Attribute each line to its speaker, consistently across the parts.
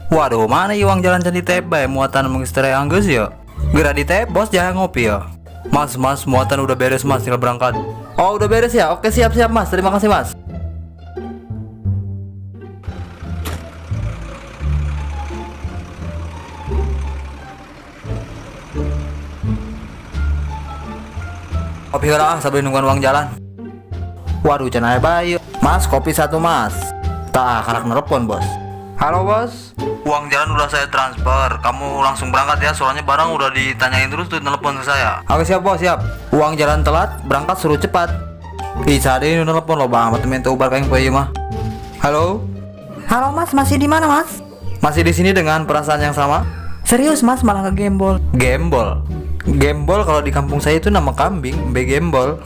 Speaker 1: Waduh, mana uang jalan candi tebe muatan mengistere anggus ya? Gerak di tebe bos jangan ngopi ya. Mas, muatan udah beres mas, tinggal berangkat. Oh udah beres ya? Oke siap mas, terima kasih mas. Kopi lah, sambil nungguan uang jalan. Waduh, cenah bayu. Mas, kopi satu mas. Tak, karak nelpon bos. Halo bos. Uang jalan udah saya transfer. Kamu langsung berangkat ya, soalnya barang udah ditanyain terus tuh nelpon ke saya. Oke siap bos, siap. Uang jalan telat, berangkat suruh cepat. Bisa deh nelpon lo bang, temen tuh ubar kayak bayu mah. Halo.
Speaker 2: Halo mas, masih di mana mas?
Speaker 1: Masih di sini dengan perasaan yang sama?
Speaker 2: Serius mas, malah ngegembol.
Speaker 1: Gembol. Gembol kalau di kampung saya itu nama kambing, begembol.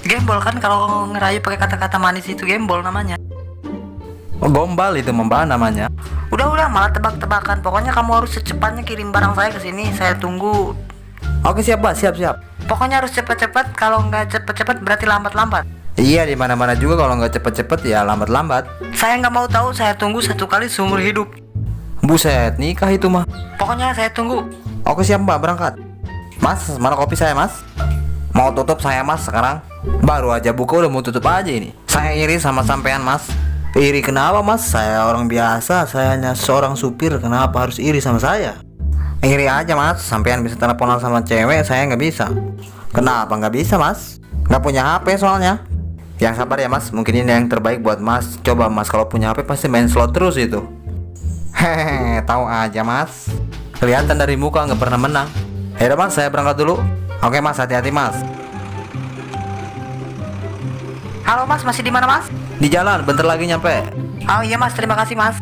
Speaker 2: Gembol kan kalau ngerayu pakai kata-kata manis itu gembol namanya.
Speaker 1: Oh, gombal itu mbak namanya.
Speaker 2: Udah malah tebak-tebakan. Pokoknya kamu harus secepatnya kirim barang saya ke sini. Saya tunggu.
Speaker 1: Oke siap mbak, siap.
Speaker 2: Pokoknya harus cepet-cepet. Kalau nggak cepet-cepet berarti lambat-lambat.
Speaker 1: Iya di mana-mana juga kalau nggak cepet-cepet ya lambat-lambat.
Speaker 2: Saya nggak mau tahu. Saya tunggu 1 kali seumur hidup.
Speaker 1: Buset, nikah itu mah.
Speaker 2: Pokoknya saya tunggu.
Speaker 1: Oke siap mbak, berangkat. Mas, mana kopi saya mas? Mau tutup saya mas sekarang. Baru aja buka udah mau tutup aja ini. Saya iri sama sampean mas. Iri kenapa mas? Saya orang biasa, saya hanya seorang supir. Kenapa harus iri sama saya? Iri aja mas, sampean bisa teleponan sama cewek, saya nggak bisa. Kenapa nggak bisa mas? Nggak punya HP soalnya. Yang sabar ya mas, mungkin ini yang terbaik buat mas. Coba mas, kalau punya HP pasti main slot terus itu. Hehehe, tahu aja mas. Kelihatan dari muka nggak pernah menang. Yaudah mas, saya berangkat dulu. Oke mas, hati-hati mas.
Speaker 2: Halo mas, masih di mana mas?
Speaker 1: Di jalan, bentar lagi nyampe.
Speaker 2: Oh iya mas, terima kasih mas.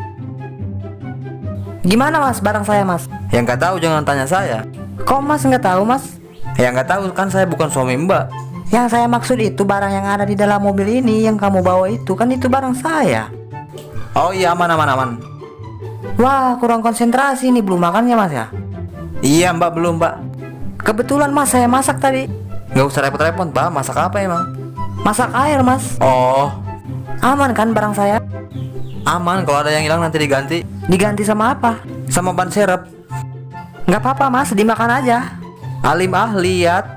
Speaker 2: Gimana mas barang saya mas?
Speaker 1: Yang nggak tahu jangan tanya saya.
Speaker 2: Kok mas nggak tahu mas?
Speaker 1: Yang nggak tahu kan saya bukan suami mbak.
Speaker 2: Yang saya maksud itu barang yang ada di dalam mobil ini yang kamu bawa itu kan itu barang saya.
Speaker 1: Oh iya aman.
Speaker 2: Wah kurang konsentrasi nih, belum makan ya mas ya?
Speaker 1: Iya mbak, belum mbak.
Speaker 2: Kebetulan mas saya masak tadi.
Speaker 1: Nggak usah repot-repot mbak, masak apa emang?
Speaker 2: Masak air mas.
Speaker 1: Oh
Speaker 2: Aman kan barang saya?
Speaker 1: aman, kalau ada yang hilang nanti diganti.
Speaker 2: Diganti sama apa?
Speaker 1: Sama ban serep.
Speaker 2: Nggak apa-apa mas, dimakan aja.
Speaker 1: Alim lihat.